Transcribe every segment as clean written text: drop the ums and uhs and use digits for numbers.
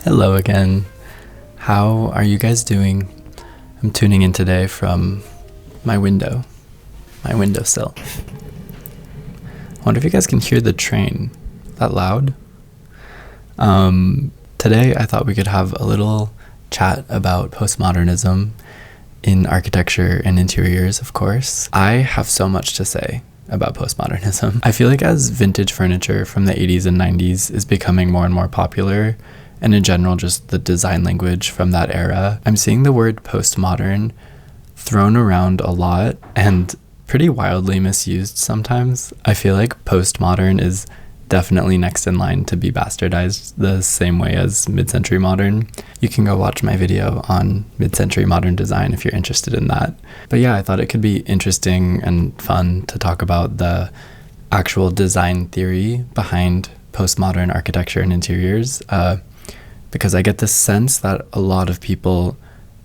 Hello again. How are you guys doing? I'm tuning in today from my windowsill. I wonder if you guys can hear the train. Is that loud? Today I thought we could have a little chat about postmodernism in architecture and interiors, of course. I have so much to say about postmodernism. I feel like as vintage furniture from the 80s and 90s is becoming more and more popular, and in general just the design language from that era, I'm seeing the word postmodern thrown around a lot and pretty wildly misused sometimes. I feel like postmodern is definitely next in line to be bastardized the same way as mid-century modern. You can go watch my video on mid-century modern design if you're interested in that. But yeah, I thought it could be interesting and fun to talk about the actual design theory behind postmodern architecture and interiors, because I get this sense that a lot of people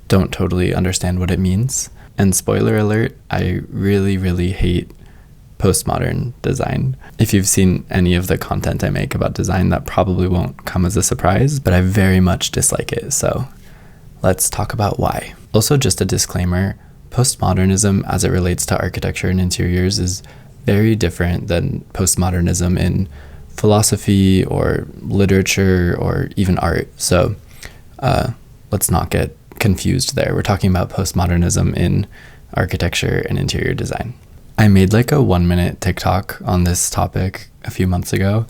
don't totally understand what it means. And spoiler alert, I really hate postmodern design. If you've seen any of the content I make about design, that probably won't come as a surprise, but I very much dislike it. So let's talk about why. Also, just a disclaimer, postmodernism as it relates to architecture and interiors is very different than postmodernism in philosophy or literature or even art. So let's not get confused there. We're talking about postmodernism in architecture and interior design. I made like a 1-minute TikTok on this topic a few months ago,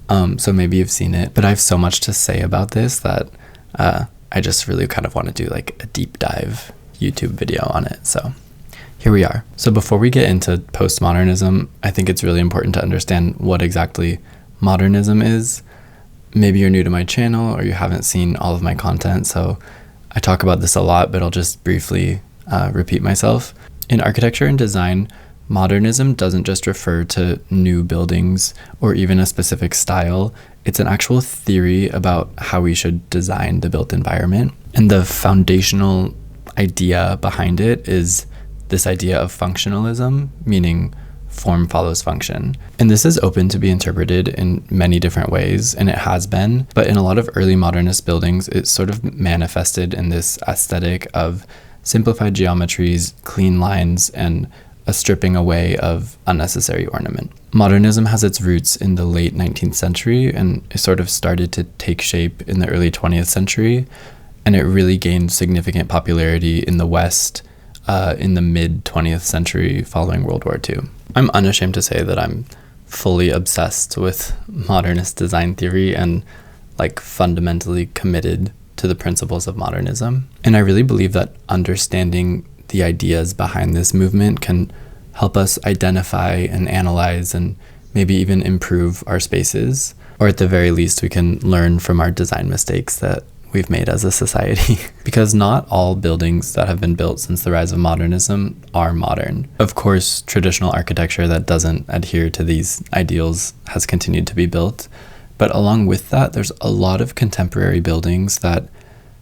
so maybe you've seen it, but I have so much to say about this that I just really kind of want to do like a deep dive YouTube video on it. So here we are. So before we get into postmodernism, I think it's really important to understand what exactly modernism is. Maybe you're new to my channel or you haven't seen all of my content, so I talk about this a lot, but I'll just briefly repeat myself. In architecture and design, modernism doesn't just refer to new buildings or even a specific style. It's an actual theory about how we should design the built environment. And the foundational idea behind it is this idea of functionalism, meaning form follows function. And this is open to be interpreted in many different ways, and it has been, but in a lot of early modernist buildings, it sort of manifested in this aesthetic of simplified geometries, clean lines, and a stripping away of unnecessary ornament. Modernism has its roots in the late 19th century, and it sort of started to take shape in the early 20th century, and it really gained significant popularity in the West in the mid-20th century following World War II. I'm unashamed to say that I'm fully obsessed with modernist design theory and like fundamentally committed to the principles of modernism. And I really believe that understanding the ideas behind this movement can help us identify and analyze and maybe even improve our spaces, or at the very least we can learn from our design mistakes that we've made as a society. Because not all buildings that have been built since the rise of modernism are modern. Of course, traditional architecture that doesn't adhere to these ideals has continued to be built, but along with that, there's a lot of contemporary buildings that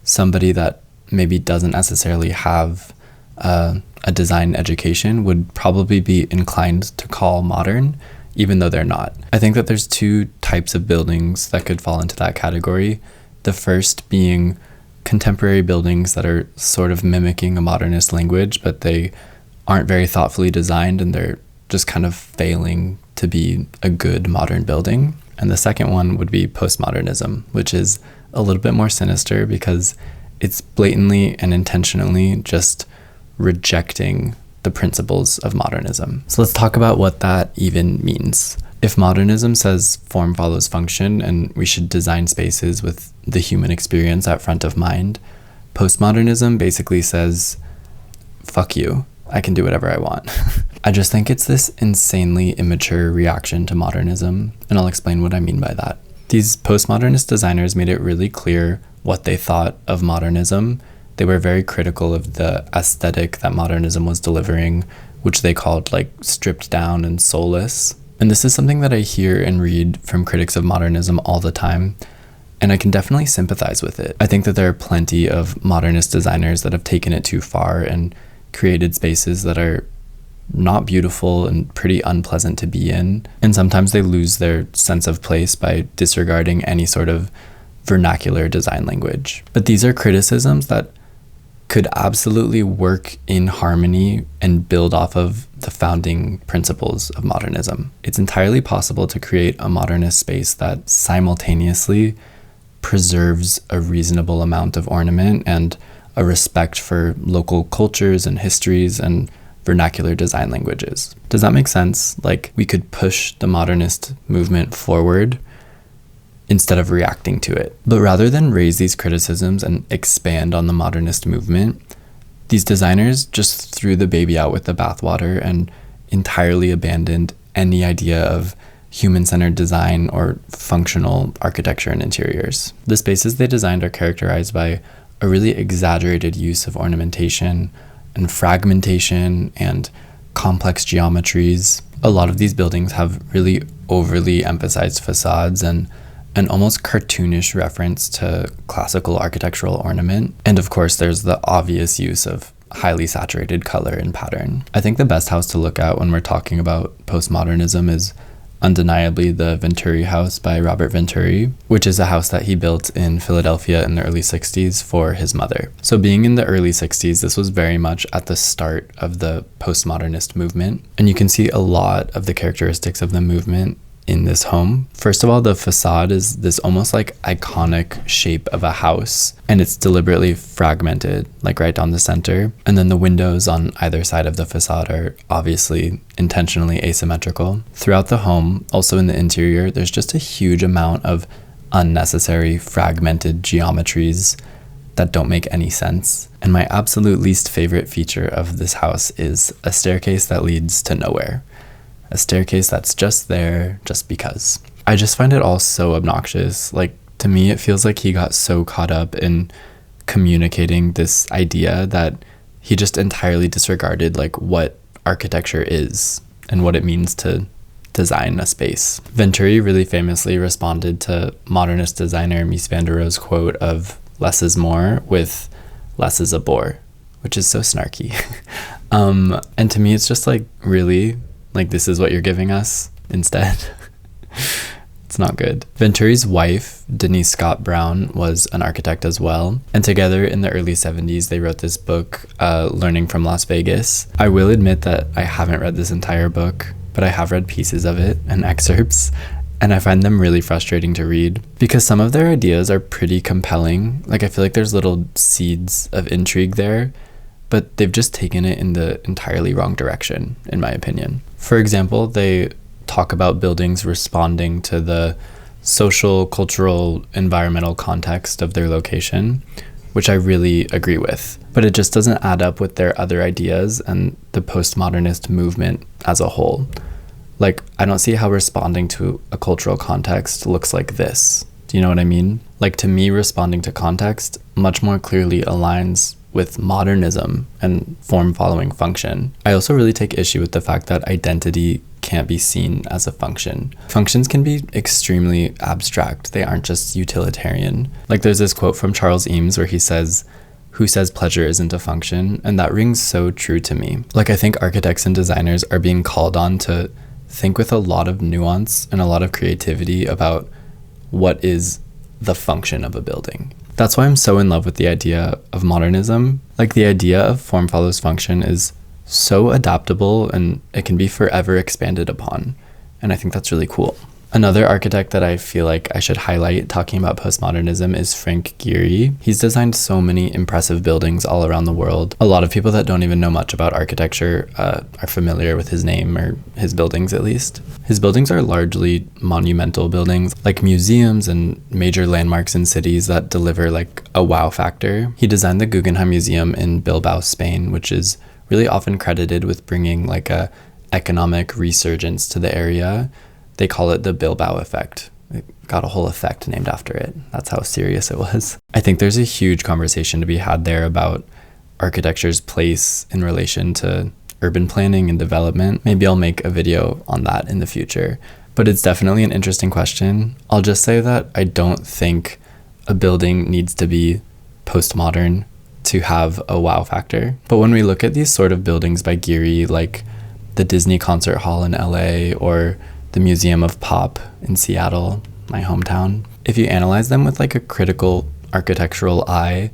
somebody that maybe doesn't necessarily have a design education would probably be inclined to call modern, even though they're not. I think that there's two types of buildings that could fall into that category. The first being contemporary buildings that are sort of mimicking a modernist language, but they aren't very thoughtfully designed and they're just kind of failing to be a good modern building. And the second one would be postmodernism, which is a little bit more sinister because it's blatantly and intentionally just rejecting the principles of modernism. So let's talk about what that even means. If modernism says form follows function and we should design spaces with the human experience at front of mind, postmodernism basically says, fuck you, I can do whatever I want. I just think it's this insanely immature reaction to modernism, and I'll explain what I mean by that. These postmodernist designers made it really clear what they thought of modernism. They were very critical of the aesthetic that modernism was delivering, which they called like stripped down and soulless. And this is something that I hear and read from critics of modernism all the time, and I can definitely sympathize with it. I think that there are plenty of modernist designers that have taken it too far and created spaces that are not beautiful and pretty unpleasant to be in. And sometimes they lose their sense of place by disregarding any sort of vernacular design language. But these are criticisms that could absolutely work in harmony and build off of the founding principles of modernism. It's entirely possible to create a modernist space that simultaneously preserves a reasonable amount of ornament and a respect for local cultures and histories and vernacular design languages. Does that make sense? Like, we could push the modernist movement forward instead of reacting to it. But rather than raise these criticisms and expand on the modernist movement, these designers just threw the baby out with the bathwater and entirely abandoned any idea of human-centered design or functional architecture and interiors. The spaces they designed are characterized by a really exaggerated use of ornamentation and fragmentation and complex geometries. A lot of these buildings have really overly emphasized facades and an almost cartoonish reference to classical architectural ornament. And of course, there's the obvious use of highly saturated color and pattern. I think the best house to look at when we're talking about postmodernism is undeniably the Venturi house by Robert Venturi, which is a house that he built in Philadelphia in the early 60s for his mother. So being in the early 60s, this was very much at the start of the postmodernist movement. And you can see a lot of the characteristics of the movement in this home. First of all, the facade is this almost like iconic shape of a house, and it's deliberately fragmented, like right down the center. And then the windows on either side of the facade are obviously intentionally asymmetrical. Throughout the home, also in the interior, there's just a huge amount of unnecessary fragmented geometries that don't make any sense. And my absolute least favorite feature of this house is a staircase that leads to nowhere. A staircase that's just there just because. I just find it all so obnoxious. Like, to me, it feels like he got so caught up in communicating this idea that he just entirely disregarded like what architecture is and what it means to design a space. Venturi really famously responded to modernist designer Mies van der Rohe's quote of "less is more" with "less is a bore," which is so snarky. And to me, it's just like, really? Like, this is what you're giving us instead? It's not good. Venturi's wife, Denise Scott Brown, was an architect as well. And together in the early 70s, they wrote this book, Learning from Las Vegas. I will admit that I haven't read this entire book, but I have read pieces of it and excerpts. And I find them really frustrating to read because some of their ideas are pretty compelling. Like, I feel like there's little seeds of intrigue there, but they've just taken it in the entirely wrong direction, in my opinion. For example, they talk about buildings responding to the social, cultural, environmental context of their location, which I really agree with. But it just doesn't add up with their other ideas and the postmodernist movement as a whole. Like, I don't see how responding to a cultural context looks like this. Do you know what I mean? Like, to me, responding to context much more clearly aligns with modernism and form following function. I also really take issue with the fact that identity can't be seen as a function. Functions can be extremely abstract. They aren't just utilitarian. Like, there's this quote from Charles Eames where he says, "Who says pleasure isn't a function?" And that rings so true to me. Like, I think architects and designers are being called on to think with a lot of nuance and a lot of creativity about what is the function of a building. That's why I'm so in love with the idea of modernism. Like, the idea of form follows function is so adaptable and it can be forever expanded upon. And I think that's really cool. Another architect that I feel like I should highlight talking about postmodernism is Frank Gehry. He's designed so many impressive buildings all around the world. A lot of people that don't even know much about architecture are familiar with his name, or his buildings at least. His buildings are largely monumental buildings, like museums and major landmarks in cities that deliver like a wow factor. He designed the Guggenheim Museum in Bilbao, Spain, which is really often credited with bringing like a economic resurgence to the area. They call it the Bilbao effect. It got a whole effect named after it. That's how serious it was. I think there's a huge conversation to be had there about architecture's place in relation to urban planning and development. Maybe I'll make a video on that in the future. But it's definitely an interesting question. I'll just say that I don't think a building needs to be postmodern to have a wow factor. But when we look at these sort of buildings by Gehry, like the Disney Concert Hall in LA or the Museum of Pop in Seattle, my hometown, if you analyze them with like a critical architectural eye,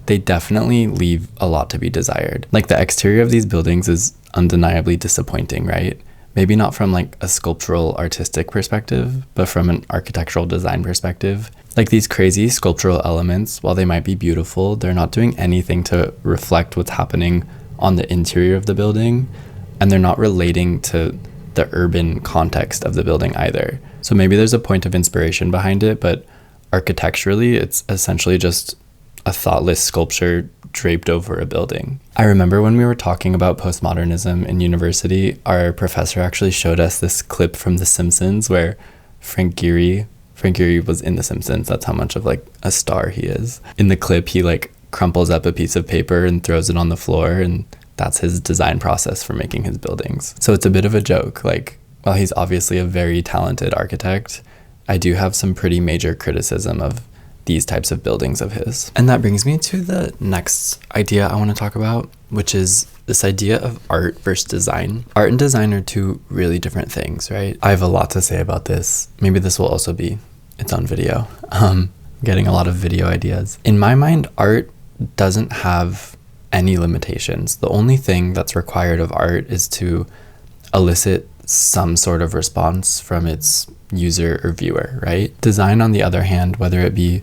they definitely leave a lot to be desired. Like the exterior of these buildings is undeniably disappointing, right? Maybe not from like a sculptural artistic perspective, but from an architectural design perspective. Like these crazy sculptural elements, while they might be beautiful, they're not doing anything to reflect what's happening on the interior of the building, and they're not relating to the urban context of the building either. So maybe there's a point of inspiration behind it, but architecturally, it's essentially just a thoughtless sculpture draped over a building. I remember when we were talking about postmodernism in university, our professor actually showed us this clip from The Simpsons where Frank Gehry was in The Simpsons. That's how much of like a star he is. In the clip, he like crumples up a piece of paper and throws it on the floor, and that's his design process for making his buildings. So it's a bit of a joke. Like, while he's obviously a very talented architect, I do have some pretty major criticism of these types of buildings of his. And that brings me to the next idea I want to talk about, which is this idea of art versus design. Art and design are two really different things, right? I have a lot to say about this. Maybe this will also be its own video. Getting a lot of video ideas. In my mind, art doesn't have any limitations. The only thing that's required of art is to elicit some sort of response from its user or viewer, right? Design, on the other hand, whether it be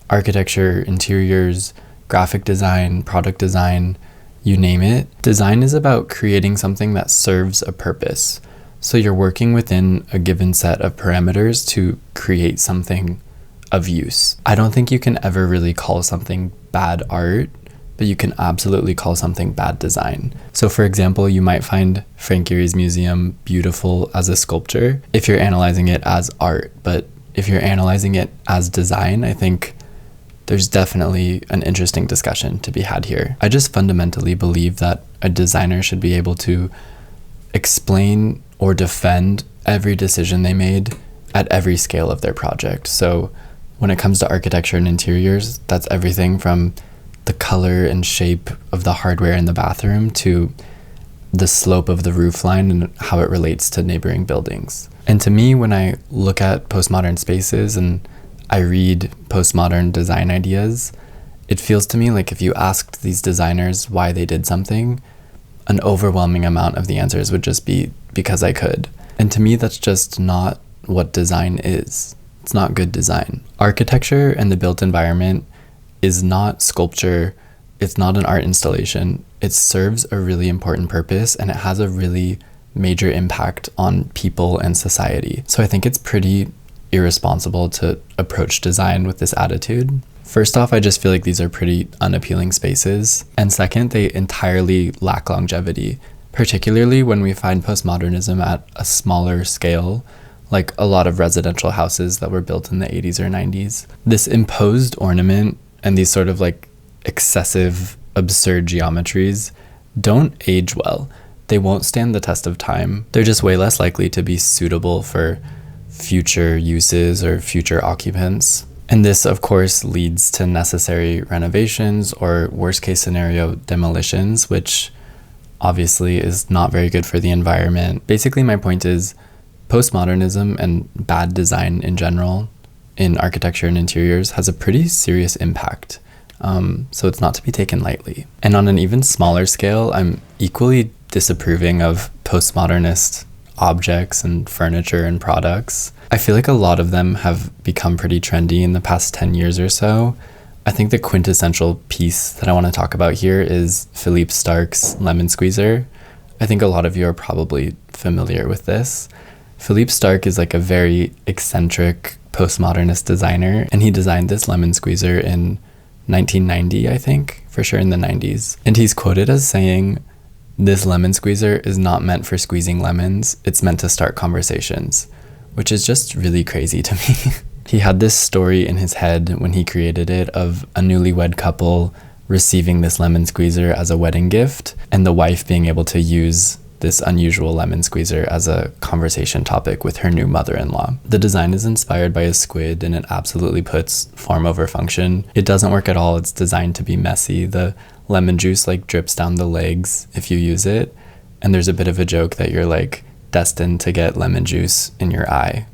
architecture, interiors, graphic design, product design, you name it, design is about creating something that serves a purpose. So you're working within a given set of parameters to create something of use. I don't think you can ever really call something bad art, but you can absolutely call something bad design. So for example, you might find Frank Gehry's museum beautiful as a sculpture if you're analyzing it as art, but if you're analyzing it as design, I think there's definitely an interesting discussion to be had here. I just fundamentally believe that a designer should be able to explain or defend every decision they made at every scale of their project. So when it comes to architecture and interiors, that's everything from the color and shape of the hardware in the bathroom to the slope of the roofline and how it relates to neighboring buildings. And to me, when I look at postmodern spaces and I read postmodern design ideas, it feels to me like if you asked these designers why they did something, an overwhelming amount of the answers would just be because I could. And to me, that's just not what design is. It's not good design. Architecture and the built environment is not sculpture. It's not an art installation. It serves a really important purpose, and it has a really major impact on people and society. So I think it's pretty irresponsible to approach design with this attitude. First off, I just feel like these are pretty unappealing spaces. And second, they entirely lack longevity, particularly when we find postmodernism at a smaller scale, like a lot of residential houses that were built in the 80s or 90s. This imposed ornament and these sort of like excessive, absurd geometries don't age well. They won't stand the test of time. They're just way less likely to be suitable for future uses or future occupants. And this, of course, leads to necessary renovations or worst case scenario demolitions, which obviously is not very good for the environment. Basically, my point is postmodernism and bad design in general in architecture and interiors has a pretty serious impact. So it's not to be taken lightly. And on an even smaller scale, I'm equally disapproving of postmodernist objects and furniture and products. I feel like a lot of them have become pretty trendy in the past 10 years or so. I think the quintessential piece that I want to talk about here is Philippe Starck's lemon squeezer. I think a lot of you are probably familiar with this. Philippe Starck is like a very eccentric postmodernist designer, and he designed this lemon squeezer in 1990, I think, for sure in the 90s. And he's quoted as saying, "This lemon squeezer is not meant for squeezing lemons, it's meant to start conversations," which is just really crazy to me. He had this story in his head when he created it of a newlywed couple receiving this lemon squeezer as a wedding gift, and the wife being able to use this unusual lemon squeezer as a conversation topic with her new mother-in-law. The design is inspired by a squid, and it absolutely puts form over function. It doesn't work at all. It's designed to be messy. The lemon juice like drips down the legs if you use it, and there's a bit of a joke that you're like destined to get lemon juice in your eye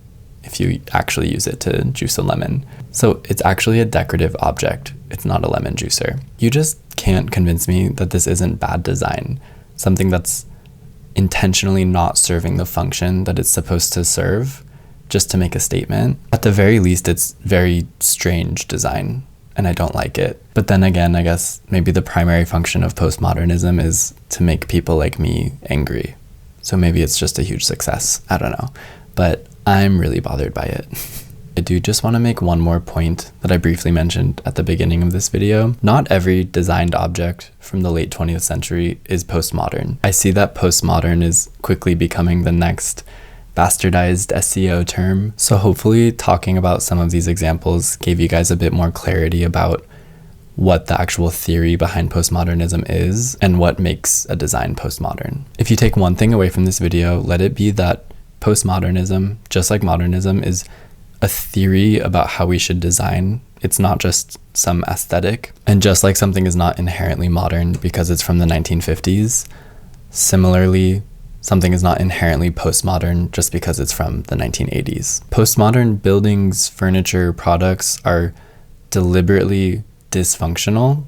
if you actually use it to juice a lemon. So it's actually a decorative object. It's not a lemon juicer. You just can't convince me that this isn't bad design, something that's intentionally not serving the function that it's supposed to serve just to make a statement. At the very least, it's very strange design, and I don't like it. But then again, I guess maybe the primary function of postmodernism is to make people like me angry. So maybe it's just a huge success. I don't know. But I'm really bothered by it. I do just want to make one more point that I briefly mentioned at the beginning of this video. Not every designed object from the late 20th century is postmodern. I see that postmodern is quickly becoming the next bastardized SEO term. So hopefully talking about some of these examples gave you guys a bit more clarity about what the actual theory behind postmodernism is and what makes a design postmodern. If you take one thing away from this video, let it be that postmodernism, just like modernism, is a theory about how we should design. It's not just some aesthetic. And just like something is not inherently modern because it's from the 1950s, similarly, something is not inherently postmodern just because it's from the 1980s. Postmodern buildings, furniture, products are deliberately dysfunctional,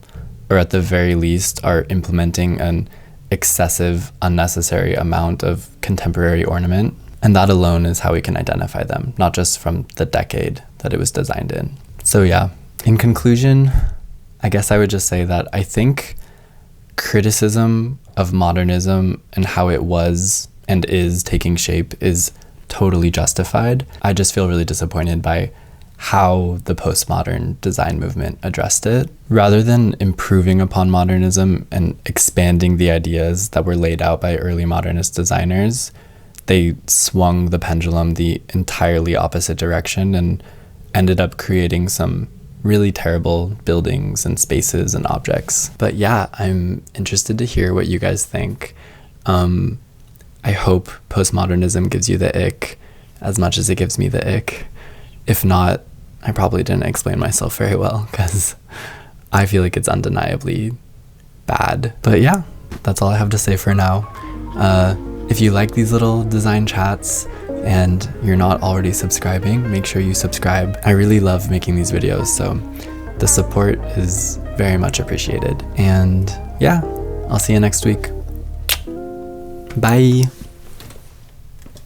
or at the very least are implementing an excessive, unnecessary amount of contemporary ornament. And that alone is how we can identify them, not just from the decade that it was designed in. So yeah, in conclusion, I guess I would just say that I think criticism of modernism and how it was and is taking shape is totally justified. I just feel really disappointed by how the postmodern design movement addressed it. Rather than improving upon modernism and expanding the ideas that were laid out by early modernist designers, they swung the pendulum the entirely opposite direction and ended up creating some really terrible buildings and spaces and objects. But yeah, I'm interested to hear what you guys think. I hope postmodernism gives you the ick as much as it gives me the ick. If not, I probably didn't explain myself very well because I feel like it's undeniably bad. But yeah, that's all I have to say for now. If you like these little design chats and you're not already subscribing, make sure you subscribe. I really love making these videos, so the support is very much appreciated. And yeah, I'll see you next week. Bye.